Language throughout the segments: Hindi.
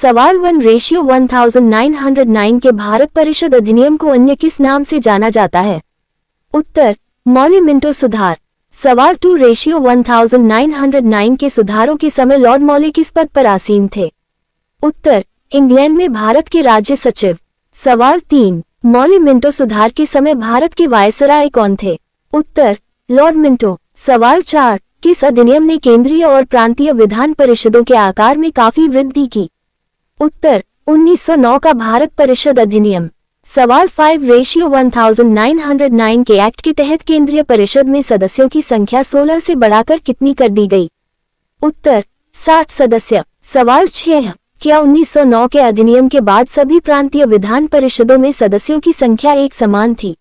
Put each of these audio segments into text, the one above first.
सवाल 1:1909 के भारत परिषद अधिनियम को अन्य किस नाम से जाना जाता है? उत्तर मौली मिंटो सुधार। सवाल 2:1909 के सुधारों के समय लॉर्ड मौली किस पद पर आसीन थे? उत्तर इंग्लैंड में भारत के राज्य सचिव। सवाल 3 मौली मिंटो सुधार के समय भारत के वायसराय कौन थे? उत्तर लॉर्ड मिंटो। सवाल 4 किस अधिनियम ने केंद्रीय और प्रांतीय विधान परिषदों के आकार में काफी वृद्धि की? उत्तर 1909 का भारत परिषद अधिनियम। सवाल 5:1909 के एक्ट के तहत केंद्रीय परिषद में सदस्यों की संख्या 16 से बढ़ाकर कितनी कर दी गई? उत्तर 60 सदस्य। सवाल 6 क्या 1909 के अधिनियम के बाद सभी प्रांतीय विधान परिषदों में सदस्यों की संख्या एक समान थी?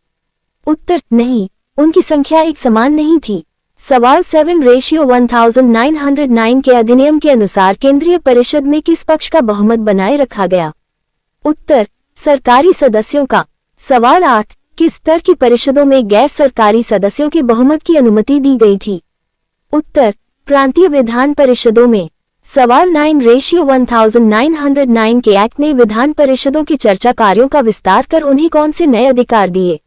उत्तर नहीं, उनकी संख्या एक समान नहीं थी। सवाल 7:1909 के अधिनियम के अनुसार केंद्रीय परिषद में किस पक्ष का बहुमत बनाए रखा गया? उत्तर सरकारी सदस्यों का। सवाल 8 किस स्तर की परिषदों में गैर सरकारी सदस्यों के बहुमत की अनुमति दी गई थी? उत्तर प्रांतीय विधान परिषदों में। सवाल 9:1909 के एक्ट ने विधान परिषदों के चर्चा कार्यों का विस्तार कर उन्हें कौन से नए अधिकार दिए?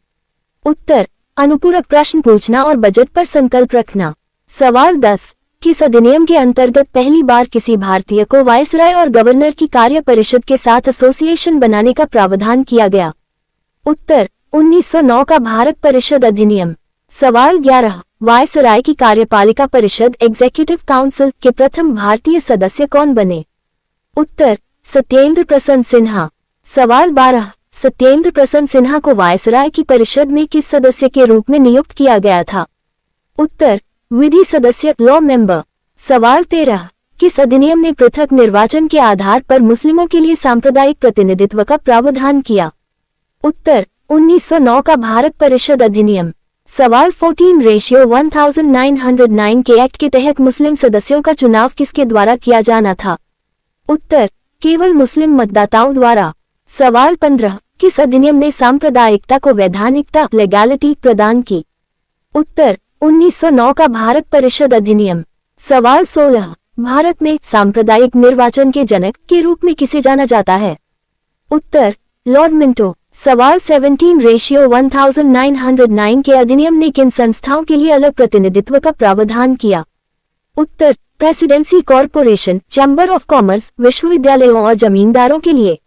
उत्तर अनुपूरक प्रश्न पूछना और बजट पर संकल्प रखना। सवाल 10 किस अधिनियम के अंतर्गत पहली बार किसी भारतीय को वायसराय और गवर्नर की कार्य परिषद के साथ एसोसिएशन बनाने का प्रावधान किया गया? उत्तर 1909 का भारत परिषद अधिनियम। सवाल 11 वायसराय की कार्यपालिका परिषद एग्जीक्यूटिव काउंसिल के प्रथम भारतीय सदस्य कौन बने? उत्तर सत्येंद्र प्रसन्न सिन्हा। सवाल 12 सत्येंद्र प्रसन्न सिन्हा को वायसराय की परिषद में किस सदस्य के रूप में नियुक्त किया गया था? उत्तर विधि सदस्य लॉ मेंबर। सवाल 13 किस अधिनियम ने पृथक निर्वाचन के आधार पर मुस्लिमों के लिए सांप्रदायिक प्रतिनिधित्व का प्रावधान किया? उत्तर 1909 का भारत परिषद अधिनियम। सवाल 14:1909 के एक्ट के तहत मुस्लिम सदस्यों का चुनाव किसके द्वारा किया जाना था? उत्तर केवल मुस्लिम मतदाताओं द्वारा। सवाल 15 किस अधिनियम ने सांप्रदायिकता को वैधानिकता लीगैलिटी प्रदान की? उत्तर 1909 का भारत परिषद अधिनियम। सवाल 16 भारत में सांप्रदायिक निर्वाचन के जनक के रूप में किसे जाना जाता है? उत्तर लॉर्ड मिंटो। सवाल 17:1909 के अधिनियम ने किन संस्थाओं के लिए अलग प्रतिनिधित्व का प्रावधान किया? उत्तर presidency corporation, chamber of commerce, विश्वविद्यालयों और जमींदारों के लिए।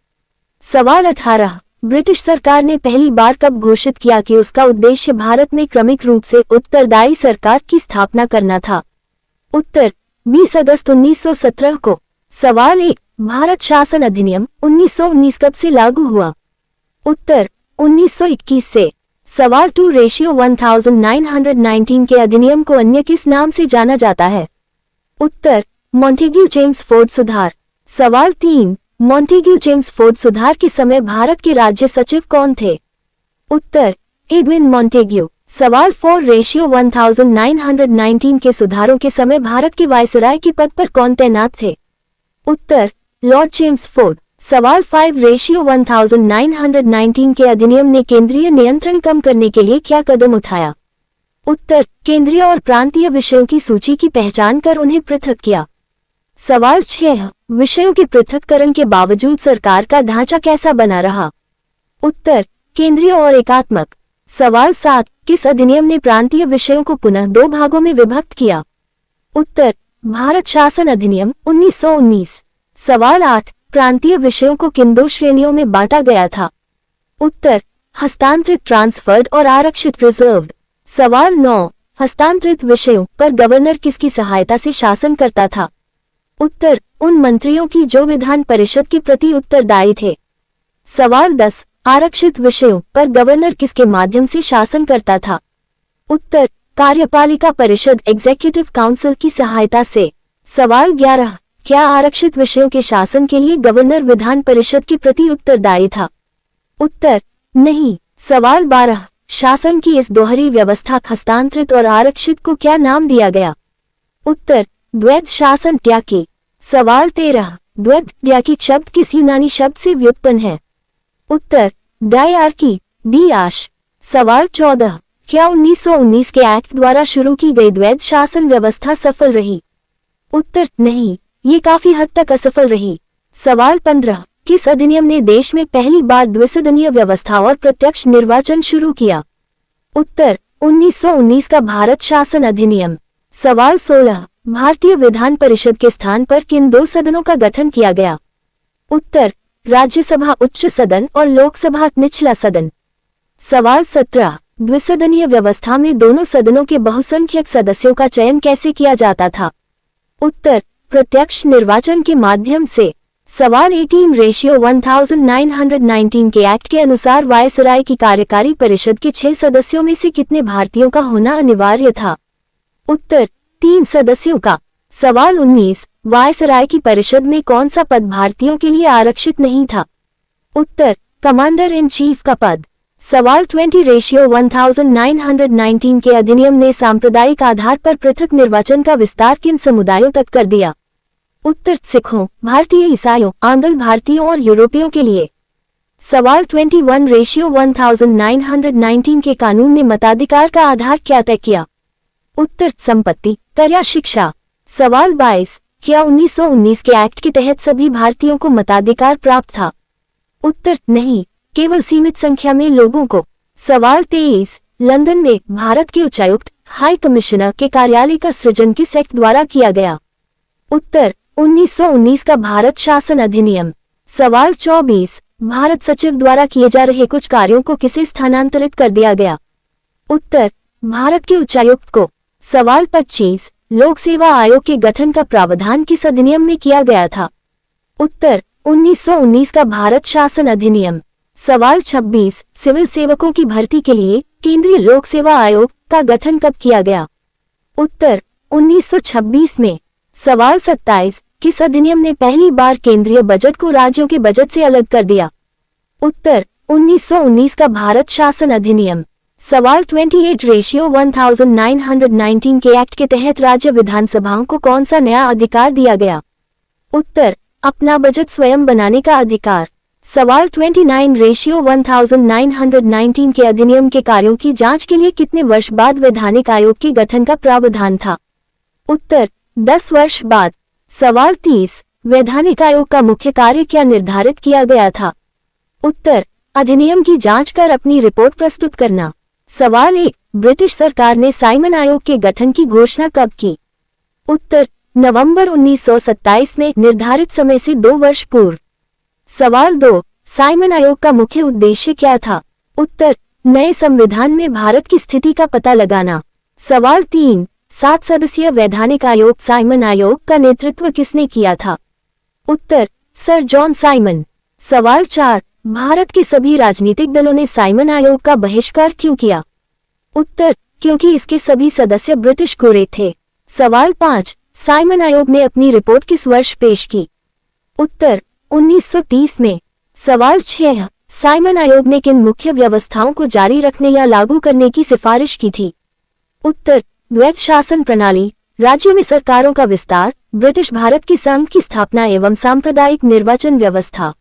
सवाल 18 ब्रिटिश सरकार ने पहली बार कब घोषित किया कि उसका उद्देश्य भारत में क्रमिक रूप से उत्तरदायी सरकार की स्थापना करना था? उत्तर 20 अगस्त 1917 को। सवाल 1 भारत शासन अधिनियम 1919 कब से लागू हुआ? उत्तर 1921 से। सवाल 2:1919 के अधिनियम को अन्य किस नाम से जाना जाता है? उत्तर मॉन्टेग्यू चेम्सफोर्ड सुधार। सवाल 3 मॉन्टेग्यू चेम्सफोर्ड सुधार के समय भारत के राज्य सचिव कौन थे? उत्तर एडविन मॉन्टेग्यू। सवाल 4:1919 के सुधारों के समय भारत के वायसराय के पद पर कौन तैनात थे? उत्तर लॉर्ड चेम्सफोर्ड। सवाल 5:1919 के अधिनियम ने केंद्रीय नियंत्रण कम करने के लिए क्या कदम उठाया? उत्तर केंद्रीय और प्रांतीय विषयों की सूची की पहचान कर उन्हें पृथक किया। सवाल 6 विषयों के पृथक्करण के बावजूद सरकार का ढांचा कैसा बना रहा? उत्तर केंद्रीय और एकात्मक। सवाल 7 किस अधिनियम ने प्रांतीय विषयों को पुनः 2 भागों में विभक्त किया? उत्तर भारत शासन अधिनियम 1919। सवाल 8 प्रांतीय विषयों को किन 2 श्रेणियों में बांटा गया था? उत्तर हस्तांतरित ट्रांसफर्ड और आरक्षित रिजर्व्ड। सवाल 9 हस्तांतरित विषयों पर गवर्नर किसकी सहायता से शासन करता था? उत्तर उन मंत्रियों की जो विधान परिषद के प्रति उत्तरदायी थे। सवाल 10 आरक्षित विषयों पर गवर्नर किसके माध्यम से शासन करता था? उत्तर कार्यपालिका परिषद एग्जीक्यूटिव काउंसिल की सहायता से। सवाल 11 क्या आरक्षित विषयों के शासन के लिए गवर्नर विधान परिषद के प्रति उत्तरदायी था? उत्तर नहीं। सवाल 12 शासन की इस दोहरी व्यवस्था हस्तांतरित और आरक्षित को क्या नाम दिया गया? उत्तर द्वैध शासन ट्याकी। सवाल 13 द्वैध ट्याकी शब्द किस यूनानी शब्द से व्युत्पन्न है? उत्तर डायआर्की डियाश। सवाल 14 क्या 1919 के एक्ट द्वारा शुरू की गई द्वैध शासन व्यवस्था सफल रही? उत्तर नहीं, ये काफी हद तक असफल रही। सवाल 15, किस अधिनियम ने देश में पहली बार द्विसदनीय व्यवस्था और प्रत्यक्ष निर्वाचन शुरू किया? उत्तर 1919 का भारत शासन अधिनियम। सवाल 16, भारतीय विधान परिषद के स्थान पर किन दो सदनों का गठन किया गया? उत्तर राज्यसभा उच्च सदन और लोकसभा निचला सदन। सवाल 17, द्विसदनीय व्यवस्था में दोनों सदनों के बहुसंख्यक सदस्यों का चयन कैसे किया जाता था? उत्तर प्रत्यक्ष निर्वाचन के माध्यम से। सवाल 18:1919 के एक्ट के अनुसार वायसराय की कार्यकारी परिषद के 6 सदस्यों में से कितने भारतीयों का होना अनिवार्य था? उत्तर 3 सदस्यों का। सवाल 19, वायसराय की परिषद में कौन सा पद भारतीयों के लिए आरक्षित नहीं था? उत्तर कमांडर इन चीफ का पद। सवाल 20:1919 के अधिनियम ने सांप्रदायिक आधार पर पृथक निर्वाचन का विस्तार किन समुदायों तक कर दिया? उत्तर सिखों, भारतीय ईसाइयों, आंग्ल भारतीयों और यूरोपियों के लिए। सवाल 21:1919 के कानून ने मताधिकार का आधार क्या तय किया? उत्तर संपत्ति, कर या शिक्षा। सवाल 22, क्या 1919 के एक्ट के तहत सभी भारतीयों को मताधिकार प्राप्त था? उत्तर नहीं, केवल सीमित संख्या में लोगों को। सवाल 23, लंदन में भारत के उच्चायुक्त हाई कमिश्नर के कार्यालय का सृजन किस एक्ट द्वारा किया गया? उत्तर 1919 का भारत शासन अधिनियम। सवाल 24, भारत सचिव द्वारा किए जा रहे कुछ कार्यों को किसे स्थानांतरित कर दिया गया? उत्तर भारत के उच्चायुक्त को। सवाल 25, लोक सेवा आयोग के गठन का प्रावधान किस अधिनियम में किया गया था? उत्तर 1919 का भारत शासन अधिनियम। सवाल 26, सिविल सेवकों की भर्ती के लिए केंद्रीय लोक सेवा आयोग का गठन कब किया गया? उत्तर 1926 में। सवाल 27, किस अधिनियम ने पहली बार केंद्रीय बजट को राज्यों के बजट से अलग कर दिया? उत्तर 1919 का भारत शासन अधिनियम। सवाल 28:1919 के एक्ट के तहत राज्य विधानसभाओं को कौन सा नया अधिकार दिया गया? उत्तर अपना बजट स्वयं बनाने का अधिकार। सवाल 29:1919 के अधिनियम के कार्यों की जांच के लिए कितने वर्ष बाद वैधानिक आयोग के गठन का प्रावधान था? उत्तर 10 वर्ष बाद। सवाल 30, वैधानिक आयोग का मुख्य कार्य क्या निर्धारित किया गया था? उत्तर अधिनियम की जांच कर अपनी रिपोर्ट प्रस्तुत करना। सवाल 1, ब्रिटिश सरकार ने साइमन आयोग के गठन की घोषणा कब की? उत्तर नवंबर 1927 में, निर्धारित समय से 2 वर्ष पूर्व। सवाल 2, साइमन आयोग का मुख्य उद्देश्य क्या था? उत्तर नए संविधान में भारत की स्थिति का पता लगाना। सवाल 3, 7 सदस्यीय वैधानिक आयोग साइमन आयोग का नेतृत्व किसने किया था? उत्तर सर जॉन साइमन। सवाल 4, भारत के सभी राजनीतिक दलों ने साइमन आयोग का बहिष्कार क्यों किया? उत्तर क्योंकि इसके सभी सदस्य ब्रिटिश गोरे थे। सवाल 5, साइमन आयोग ने अपनी रिपोर्ट किस वर्ष पेश की? उत्तर 1930 में। सवाल 6, साइमन आयोग ने किन मुख्य व्यवस्थाओं को जारी रखने या लागू करने की सिफारिश की थी? उत्तर द्वैत शासन प्रणाली, राज्य में सरकारों का विस्तार, ब्रिटिश भारत की संघ की स्थापना एवं सांप्रदायिक निर्वाचन व्यवस्था।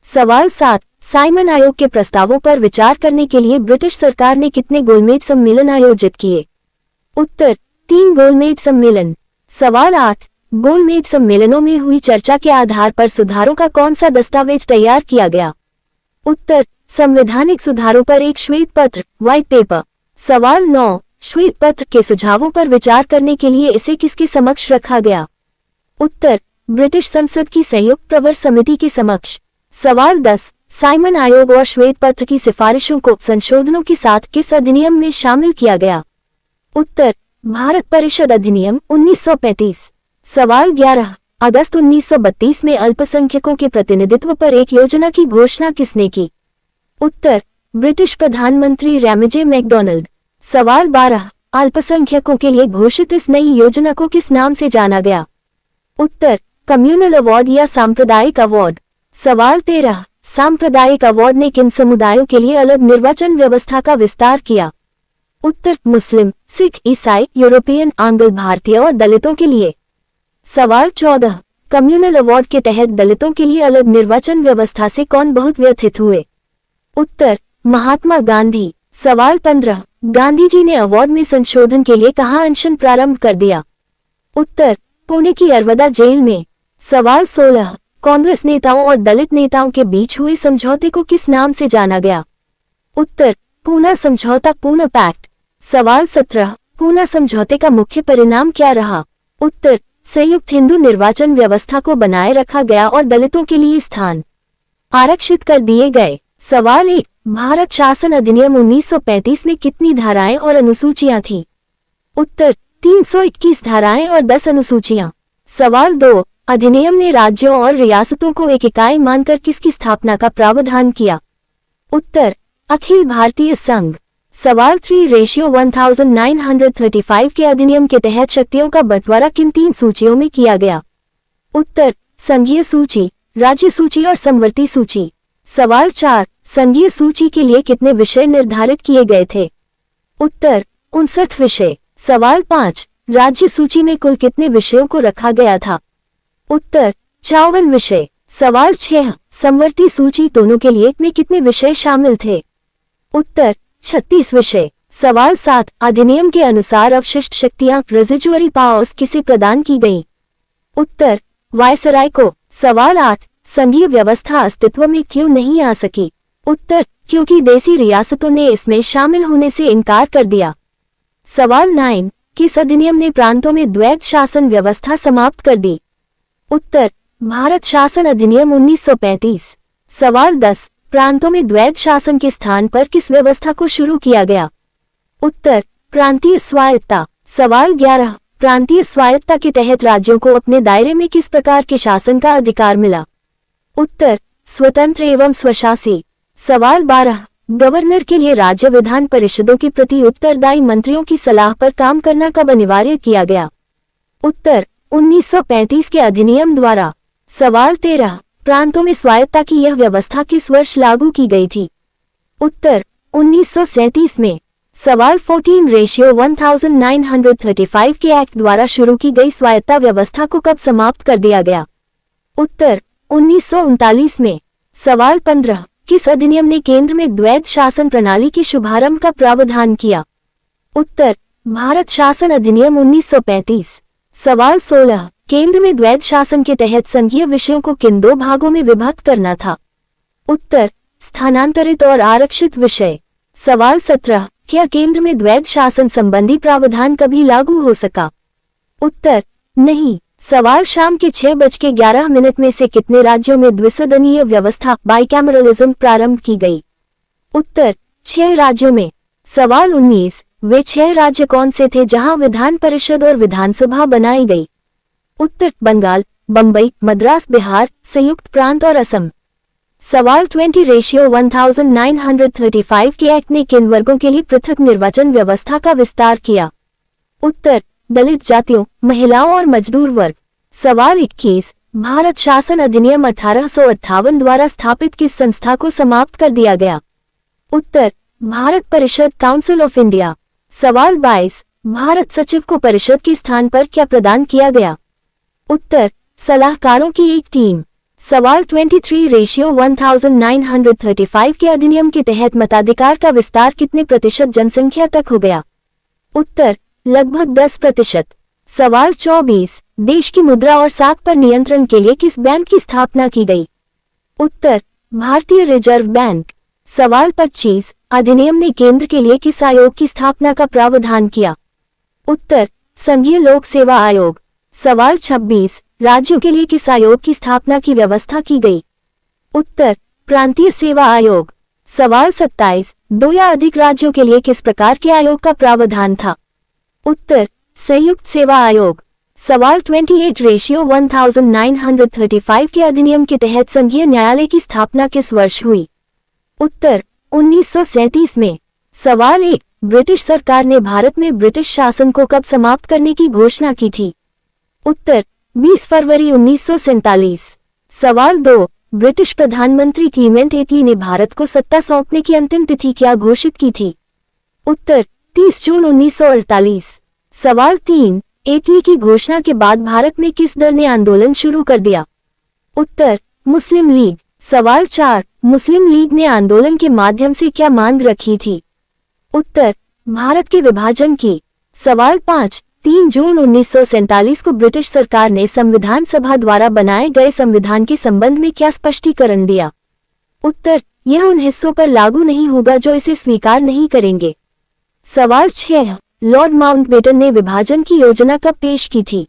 सवाल 7, साइमन आयोग के प्रस्तावों पर विचार करने के लिए ब्रिटिश सरकार ने कितने गोलमेज सम्मेलन आयोजित किए? उत्तर 3 गोलमेज सम्मेलन। सवाल 8, गोलमेज सम्मेलनों में हुई चर्चा के आधार पर सुधारों का कौन सा दस्तावेज तैयार किया गया? उत्तर संवैधानिक सुधारों पर एक श्वेत पत्र, व्हाइट पेपर। सवाल 9, श्वेत पत्र के सुझावों पर विचार करने के लिए इसे किसके समक्ष रखा गया? उत्तर ब्रिटिश संसद की संयुक्त प्रवर समिति के समक्ष। सवाल 10, साइमन आयोग और श्वेत पत्र की सिफारिशों को संशोधनों के साथ किस अधिनियम में शामिल किया गया? उत्तर भारत परिषद अधिनियम 1935। सवाल 11, अगस्त 1932 में अल्पसंख्यकों के प्रतिनिधित्व पर एक योजना की घोषणा किसने की? उत्तर ब्रिटिश प्रधानमंत्री रैमजे मैकडॉनल्ड। सवाल 12, अल्पसंख्यकों के लिए घोषित इस नई योजना को किस नाम से जाना गया? उत्तर कम्युनल अवार्ड या सांप्रदायिक अवार्ड। सवाल 13, सांप्रदायिक अवार्ड ने किन समुदायों के लिए अलग निर्वाचन व्यवस्था का विस्तार किया? उत्तर मुस्लिम, सिख, ईसाई, यूरोपियन, आंग्ल भारतीय और दलितों के लिए। सवाल 14, कम्युनल अवार्ड के तहत दलितों के लिए अलग निर्वाचन व्यवस्था से कौन बहुत व्यथित हुए? उत्तर महात्मा गांधी। सवाल 15, गांधी जी ने अवार्ड में संशोधन के लिए कहां अनशन प्रारंभ कर दिया? उत्तर पुणे की अरवदा जेल में। सवाल 16, कांग्रेस नेताओं और दलित नेताओं के बीच हुए समझौते को किस नाम से जाना गया? उत्तर, पूना समझौता, पूना पैक्ट। सवाल 17, पूना समझौते का मुख्य परिणाम क्या रहा? उत्तर, संयुक्त हिंदू निर्वाचन व्यवस्था को बनाए रखा गया और दलितों के लिए स्थान आरक्षित कर दिए गए। सवाल 1, भारत शासन अधिनियम 1935 में कितनी धाराएं और अनुसूचियां थीं? उत्तर, 321 धाराएं और 10 अनुसूचियां। सवाल 2, अधिनियम ने राज्यों और रियासतों को एक इकाई मानकर किसकी स्थापना का प्रावधान किया? उत्तर, अखिल भारतीय संघ। सवाल 3, रेशियो 1935 के अधिनियम के तहत शक्तियों का बंटवारा किन 3 सूचियों में किया गया? उत्तर, संघीय सूची, राज्य सूची और समवर्ती सूची। सवाल 4, संघीय सूची के लिए कितने विषय निर्धारित किए गए थे? उत्तर, 59 विषय। सवाल 5, राज्य सूची में कुल कितने विषयों को रखा गया था? उत्तर, 54 विषय। सवाल 6, समवर्ती सूची दोनों के लिए में कितने विषय शामिल थे? उत्तर, 36 विषय। सवाल 7, अधिनियम के अनुसार अवशिष्ट शक्तियां रेजिजुअरी पावर्स किसे प्रदान की गई? उत्तर, वायसराय को। सवाल 8, संघीय व्यवस्था अस्तित्व में क्यों नहीं आ सकी? उत्तर, क्योंकि देसी रियासतों ने इसमें शामिल होने से इनकार कर दिया। सवाल 9, किस अधिनियम ने प्रांतों में द्वैध शासन व्यवस्था समाप्त कर दी? उत्तर, भारत शासन अधिनियम 1935। सवाल 10, प्रांतों में द्वैध शासन के स्थान पर किस व्यवस्था को शुरू किया गया? उत्तर, प्रांतीय स्वायत्तता। सवाल 11, प्रांतीय स्वायत्तता के तहत राज्यों को अपने दायरे में किस प्रकार के शासन का अधिकार मिला? उत्तर, स्वतंत्र एवं स्वशासी। सवाल 12, गवर्नर के लिए राज्य विधान परिषदों के प्रति उत्तरदायी मंत्रियों की सलाह पर काम करना कब अनिवार्य किया गया? उत्तर, 1935 के अधिनियम द्वारा। सवाल 13, प्रांतों में स्वायत्तता की यह व्यवस्था किस वर्ष लागू की गई थी? उत्तर, 1937 में। सवाल 14, रेशियो 1935 के एक्ट द्वारा शुरू की गई स्वायत्तता व्यवस्था को कब समाप्त कर दिया गया? उत्तर, 1939 में। सवाल 15, किस अधिनियम ने केंद्र में द्वैध शासन प्रणाली के शुभारंभ का प्रावधान किया? उत्तर, भारत शासन अधिनियम 1935। सवाल 16, केंद्र में द्वैध शासन के तहत संघीय विषयों को किन 2 भागों में विभक्त करना था? उत्तर, स्थानांतरित और आरक्षित विषय। सवाल 17, क्या केंद्र में द्वैध शासन संबंधी प्रावधान कभी लागू हो सका? उत्तर, नहीं। सवाल शाम के 6:11 में से कितने राज्यों में द्विसदनीय व्यवस्था बाइकैमरलिज्म प्रारंभ की गई? उत्तर, 6 राज्यों में। सवाल 19, वे 6 राज्य कौन से थे जहां विधान परिषद और विधानसभा बनाई गई? उत्तर, बंगाल, बंबई, मद्रास, बिहार, संयुक्त प्रांत और असम। सवाल 20, रेशियो 1935 के एक्ट ने किन वर्गों के लिए पृथक निर्वाचन व्यवस्था का विस्तार किया? उत्तर, दलित जातियों, महिलाओं और मजदूर वर्ग। सवाल 21, भारत शासन अधिनियम 1858 द्वारा स्थापित किस संस्था को समाप्त कर दिया गया? उत्तर, भारत परिषद, काउंसिल ऑफ इंडिया। सवाल 22, भारत सचिव को परिषद के स्थान पर क्या प्रदान किया गया? उत्तर, सलाहकारों की एक टीम। सवाल 23, रेशियो 1935 के अधिनियम के तहत मताधिकार का विस्तार कितने प्रतिशत जनसंख्या तक हो गया? उत्तर, लगभग 10%। सवाल 24, देश की मुद्रा और साख पर नियंत्रण के लिए किस बैंक की स्थापना की गई? उत्तर, भारतीय रिजर्व बैंक। सवाल 25, अधिनियम ने केंद्र के लिए किस आयोग की स्थापना का प्रावधान किया? उत्तर, संघीय लोक सेवा आयोग। सवाल 26, राज्यों के लिए किस आयोग की स्थापना की व्यवस्था की गई? उत्तर, प्रांतीय सेवा आयोग। सवाल 27, 2 या अधिक राज्यों के लिए किस प्रकार के आयोग का प्रावधान था? उत्तर, संयुक्त सेवा आयोग। सवाल 28, रेशियो 1935 के अधिनियम के तहत संघीय न्यायालय की स्थापना किस वर्ष हुई? उत्तर, 1937 में। सवाल 1, ब्रिटिश सरकार ने भारत में ब्रिटिश शासन को कब समाप्त करने की घोषणा की थी? उत्तर, 20 फरवरी 1947। सवाल 2, ब्रिटिश प्रधानमंत्री क्लीमेंट एटली ने भारत को सत्ता सौंपने की अंतिम तिथि क्या घोषित की थी? उत्तर, 30 जून 1948। सवाल 3, एटली की घोषणा के बाद भारत में किस दल ने आंदोलन शुरू कर दिया? उत्तर, मुस्लिम लीग। सवाल 4, मुस्लिम लीग ने आंदोलन के माध्यम से क्या मांग रखी थी? उत्तर, भारत के विभाजन की। सवाल 5, 3 जून 1947 को ब्रिटिश सरकार ने संविधान सभा द्वारा बनाए गए संविधान के संबंध में क्या स्पष्टीकरण दिया? उत्तर, यह उन हिस्सों पर लागू नहीं होगा जो इसे स्वीकार नहीं करेंगे। सवाल 6, लॉर्ड माउंटबेटन ने विभाजन की योजना कब पेश की थी?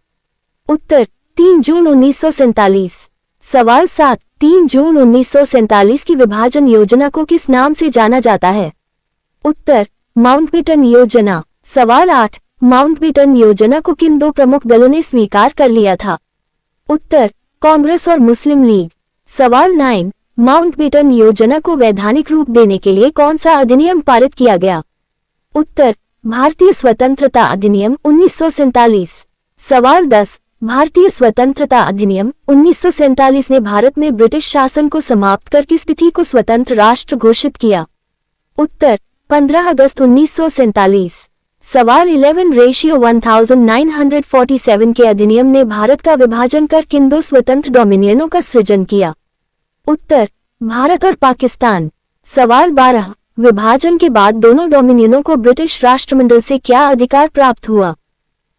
उत्तर, 3 जून 1947। सवाल 7, 3 जून 1947 की विभाजन योजना को किस नाम से जाना जाता है? उत्तर, माउंटबेटन योजना। सवाल 8, माउंटबेटन योजना को किन दो प्रमुख दलों ने स्वीकार कर लिया था? उत्तर, कांग्रेस और मुस्लिम लीग। सवाल 9, माउंटबेटन योजना को वैधानिक रूप देने के लिए कौन सा अधिनियम पारित किया गया? उत्तर, भारतीय स्वतंत्रता अधिनियम 1947। सवाल 10, भारतीय स्वतंत्रता अधिनियम 1947 ने भारत में ब्रिटिश शासन को समाप्त कर किस तिथि को स्वतंत्र राष्ट्र घोषित किया? उत्तर, 15 अगस्त 1947। सवाल 11, रेशियो 1947 के अधिनियम ने भारत का विभाजन कर किन दो स्वतंत्र डोमिनियनों का सृजन किया? उत्तर, भारत और पाकिस्तान। सवाल 12, विभाजन के बाद दोनों डोमिनियनों को ब्रिटिश राष्ट्रमंडल से क्या अधिकार प्राप्त हुआ?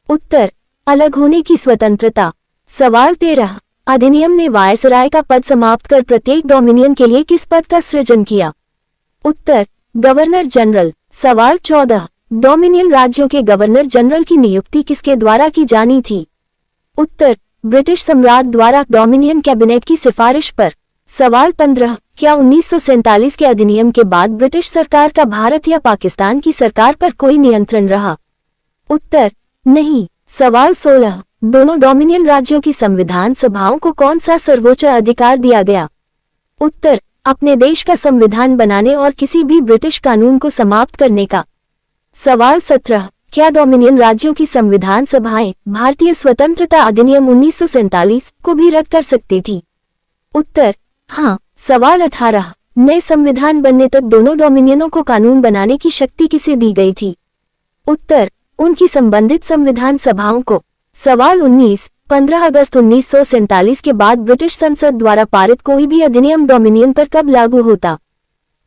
उत्तर, अलग होने की स्वतंत्रता। सवाल 13, अधिनियम ने वायसराय का पद समाप्त कर प्रत्येक डोमिनियन के लिए किस पद का सृजन किया? उत्तर, गवर्नर जनरल। सवाल 14, डोमिनियन राज्यों के गवर्नर जनरल की नियुक्ति किसके द्वारा की जानी थी? उत्तर, ब्रिटिश सम्राट द्वारा डोमिनियन कैबिनेट की सिफारिश पर। सवाल 15, क्या 1947 के अधिनियम के बाद ब्रिटिश सरकार का भारत या पाकिस्तान की सरकार पर कोई नियंत्रण रहा? उत्तर, नहीं। सवाल 16, दोनों डोमिनियन राज्यों की संविधान सभाओं को कौन सा सर्वोच्च अधिकार दिया गया? उत्तर, अपने देश का संविधान बनाने और किसी भी ब्रिटिश कानून को समाप्त करने का। सवाल 17, क्या डोमिनियन राज्यों की संविधान सभाएं भारतीय स्वतंत्रता अधिनियम 1947 को भी रद्द कर सकती थी? उत्तर, हाँ। सवाल 18, नए संविधान बनने तक दोनों डोमिनियनों को कानून बनाने की शक्ति किसे दी गई थी? उत्तर, उनकी संबंधित संविधान सभाओं को। सवाल 19, 15 अगस्त 1947 के बाद ब्रिटिश संसद द्वारा पारित कोई भी अधिनियम डोमिनियन पर कब लागू होता?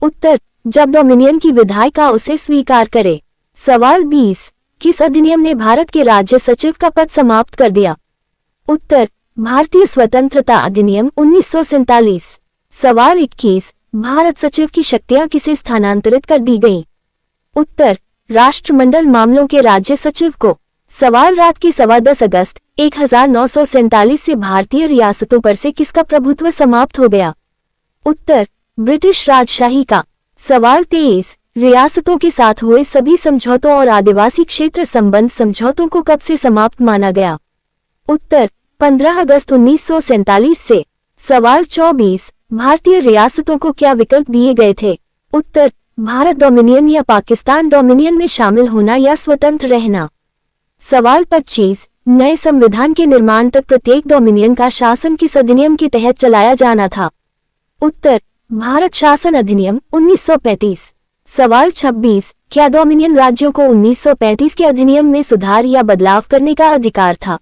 उत्तर, जब डोमिनियन की विधायिका उसे स्वीकार करे। सवाल 20, किस अधिनियम ने भारत के राज्य सचिव का पद समाप्त कर दिया? उत्तर, भारतीय स्वतंत्रता अधिनियम 1947। सवाल 21, भारत सचिव की शक्तियां किसे स्थानांतरित कर दी गईं? उत्तर, राष्ट्रमंडल मामलों के राज्य सचिव को। सवाल रात के 10:15 अगस्त 1947 से भारतीय रियासतों पर से किसका प्रभुत्व समाप्त हो गया? उत्तर, ब्रिटिश राजशाही का। सवाल 23, रियासतों के साथ हुए सभी समझौतों और आदिवासी क्षेत्र संबंध समझौतों को कब से समाप्त माना गया? उत्तर, 15 अगस्त 1947 से। सवाल 24, भारतीय रियासतों को क्या विकल्प दिए गए थे? उत्तर, भारत डोमिनियन या पाकिस्तान डोमिनियन में शामिल होना या स्वतंत्र रहना। सवाल 25, नए संविधान के निर्माण तक प्रत्येक डोमिनियन का शासन किस अधिनियम के तहत चलाया जाना था? उत्तर, भारत शासन अधिनियम 1935। सवाल 26, क्या डोमिनियन राज्यों को 1935 के अधिनियम में सुधार या बदलाव करने का अधिकार था?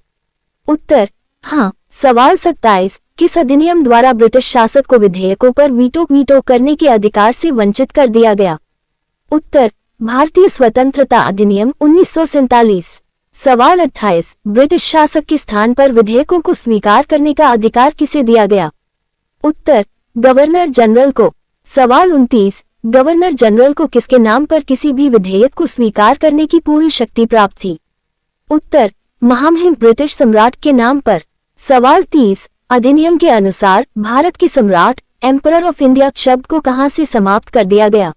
उत्तर, हाँ। सवाल 27, किस अधिनियम द्वारा ब्रिटिश शासक को विधेयकों पर वीटो करने के अधिकार से वंचित कर दिया गया? उत्तर, भारतीय स्वतंत्रता अधिनियम 1947। सवाल 28, ब्रिटिश शासक के स्थान पर विधेयकों को स्वीकार करने का अधिकार किसे दिया गया? उत्तर, गवर्नर जनरल को। सवाल 29, गवर्नर जनरल को किसके नाम पर किसी भी विधेयक को स्वीकार करने की पूरी शक्ति प्राप्त थी? उत्तर, महामहिम ब्रिटिश सम्राट के नाम पर। सवाल 30, अधिनियम के अनुसार भारत के सम्राट एम्परर ऑफ इंडिया शब्द को कहां से समाप्त कर दिया गया?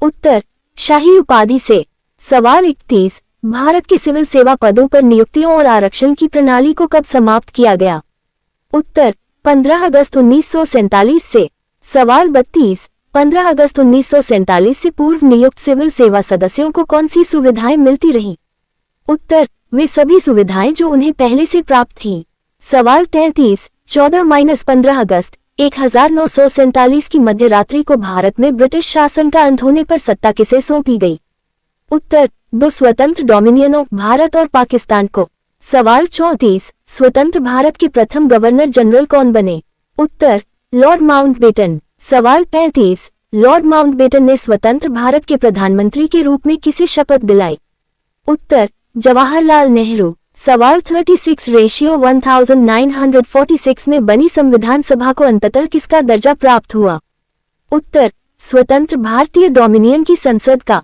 उत्तर, शाही उपाधि से। सवाल 31, भारत के सिविल सेवा पदों पर नियुक्तियों और आरक्षण की प्रणाली को कब समाप्त किया गया? उत्तर, 15 अगस्त 1947 से। सवाल 32, 15 अगस्त 1947 से पूर्व नियुक्त सिविल सेवा सदस्यों को कौन सी सुविधाएं मिलती रहीं? उत्तर, वे सभी सुविधाएं जो उन्हें पहले से प्राप्त थीं। सवाल 33, 14-15 अगस्त 1947 की मध्य रात्रि को भारत में ब्रिटिश शासन का अंत होने पर सत्ता किसे सौंपी गई? उत्तर, दो स्वतंत्र डोमिनियनों भारत और पाकिस्तान को। सवाल 34, स्वतंत्र भारत के प्रथम गवर्नर जनरल कौन बने? उत्तर, लॉर्ड माउंटबेटन। सवाल 35, लॉर्ड माउंटबेटन ने स्वतंत्र भारत के प्रधानमंत्री के रूप में किसे शपथ दिलाई? उत्तर, जवाहरलाल नेहरू। सवाल 36 रेशियो 1946 में बनी संविधान सभा को अंततः किसका दर्जा प्राप्त हुआ? उत्तर स्वतंत्र भारतीय डोमिनियन की संसद का।